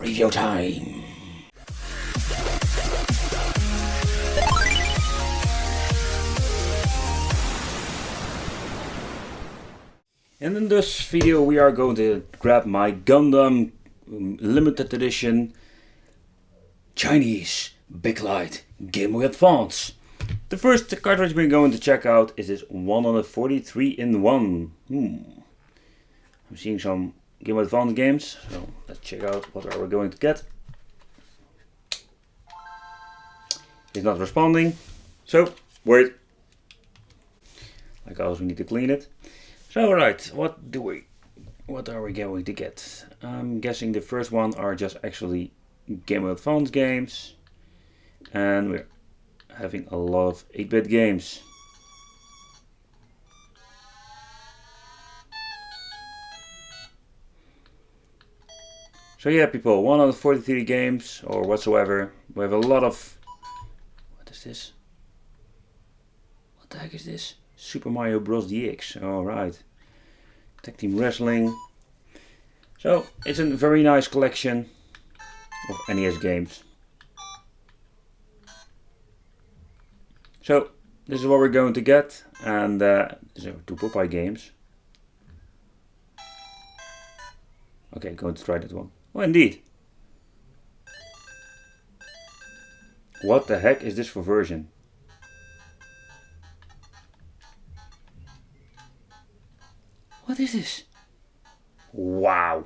Review time! And in this video we are going to grab my Gundam limited edition Chinese Big Light Game Boy Advance. The first cartridge we're going to check out is this 143 in 1. I'm seeing some Game Boy Advance games, so let's check out what are we going to get. It's not responding, so wait. Like always, we need to clean it. So right, what are we going to get? I'm guessing the first one are just actually Game Boy Advance games, and we're having a lot of 8-bit games. So yeah, people, 143 games or whatsoever. We have a lot of... What is this? What the heck is this? Super Mario Bros. DX. Alright. Tag Team Wrestling. So, it's a very nice collection of NES games. So, this is what we're going to get. And these are 2 Popeye games. Okay, going to try that one. Oh, indeed. What the heck is this for version? What is this? Wow.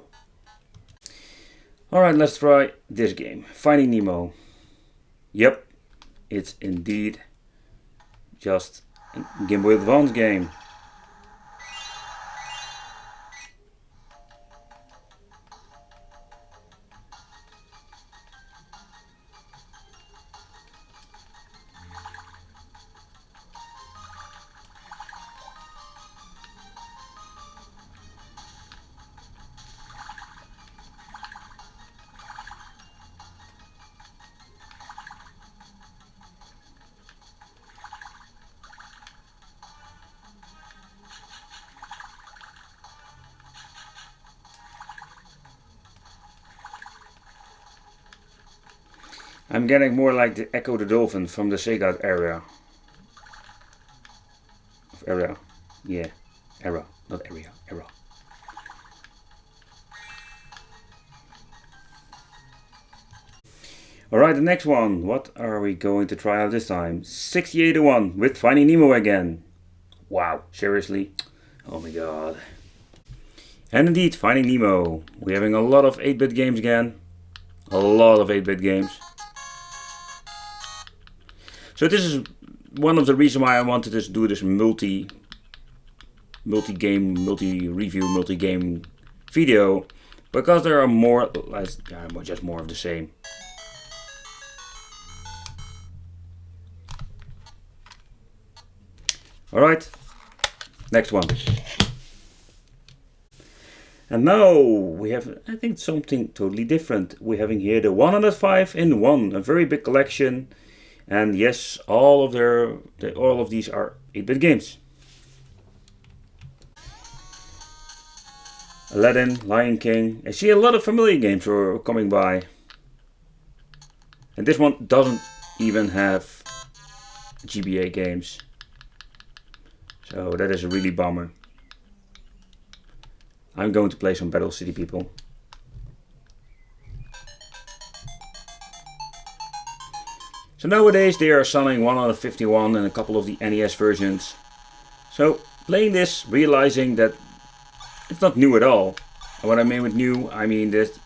Alright, let's try this game. Finding Nemo. Yep, it's indeed just a Game Boy Advance game. I'm getting more like the Echo the Dolphin from the Sega era. Yeah, era, not area, era. Alright, the next one. What are we going to try out this time? 68 to 1 with Finding Nemo again. Wow, seriously? Oh my god. And indeed, Finding Nemo. We're having a lot of 8-bit games again. A lot of 8-bit games. So this is one of the reasons why I wanted to do this multi-review, multi-game video, because there are more, just more of the same. Alright, next one. And now we have, I think, something totally different. We're having here the 105 in 1, a very big collection. And yes, all of these are 8-bit games. Aladdin, Lion King. I see a lot of familiar games are coming by. And this one doesn't even have GBA games. So that is a really bummer. I'm going to play some Battle City, people. So nowadays they are selling 151 and a couple of the NES versions. So playing this, realizing that it's not new at all. And what I mean with new, I mean this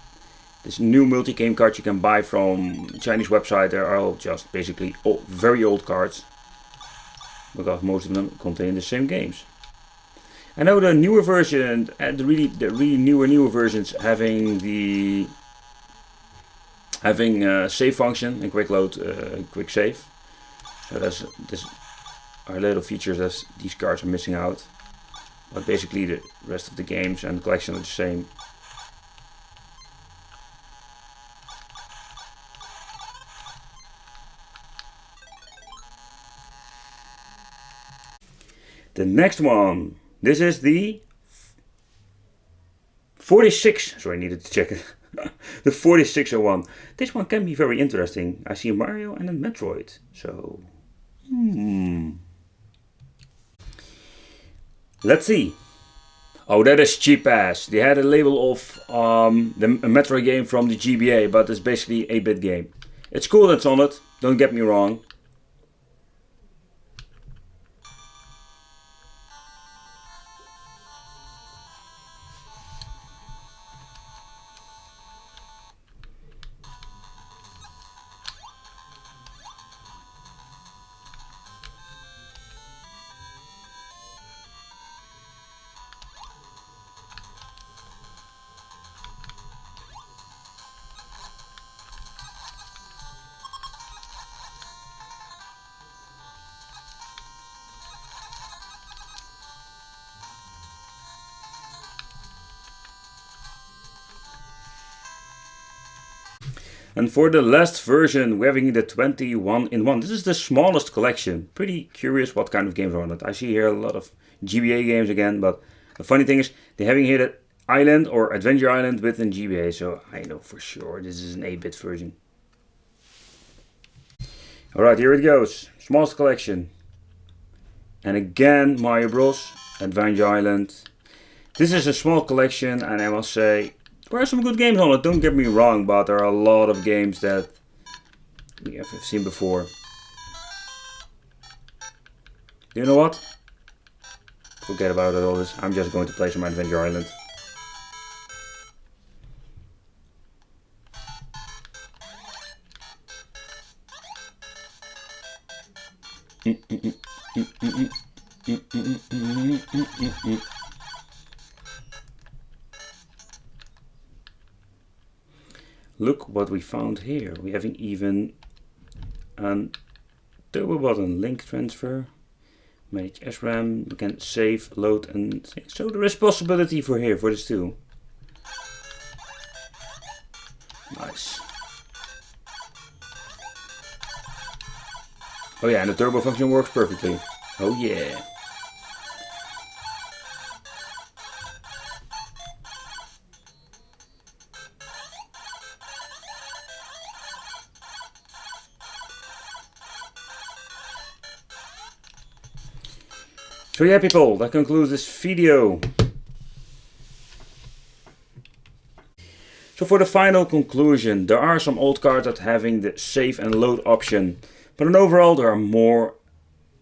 new multi-game card you can buy from a Chinese website. They are all just basically very old cards, because most of them contain the same games. I know the newer version and the really newer versions having save function and quick load, quick save. So this are little features that these cards are missing out. But basically the rest of the games and the collection are the same. The next one. This is the 46. Sorry, I needed to check it. The 4601. This one can be very interesting. I see a Mario and a Metroid. So, let's see. Oh, that is cheap ass. They had a label of a Metroid game from the GBA, but it's basically a 8-bit game. It's cool that's on it, don't get me wrong. And for the last version, we're having the 21-in-1. This is the smallest collection. Pretty curious what kind of games are on it. I see here a lot of GBA games again, but the funny thing is, they're having here the Island or Adventure Island within GBA, so I know for sure this is an 8-bit version. Alright, here it goes. Smallest collection. And again, Mario Bros. Adventure Island. This is a small collection, and I must say, there are some good games on it, don't get me wrong, but there are a lot of games that we have seen before. You know what? Forget about it all this. I'm just going to play some Adventure Island. Look what we found here. We have even a turbo button, link transfer, manage SRAM. You can save, load, and so there is possibility for here for this too. Nice. Oh yeah, and the turbo function works perfectly. Oh yeah. So yeah people, that concludes this video. So for the final conclusion, there are some old cards that having the save and load option. But in overall there are more,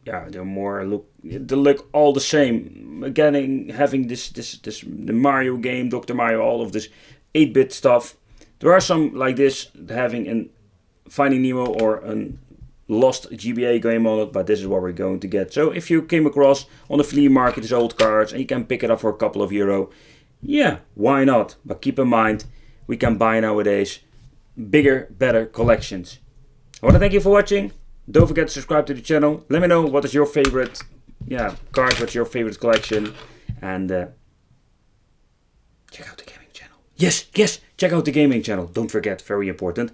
they look all the same. Again, having this the Mario game, Dr. Mario, all of this 8-bit stuff. There are some like this having an Finding Nemo or an lost GBA game on it, but this is what we're going to get. So if you came across on the flea market these old cards and you can pick it up for a couple of euro, yeah, why not? But keep in mind, we can buy nowadays bigger, better collections. I want to thank you for watching. Don't forget to subscribe to the channel. Let me know what is your favorite card, what's your favorite collection, and check out the gaming channel. Yes, check out the gaming channel. Don't forget, very important.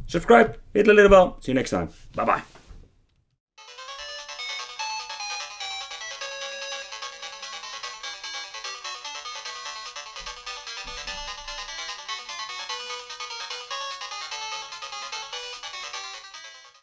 Subscribe, hit the little bell. See you next time. Bye bye.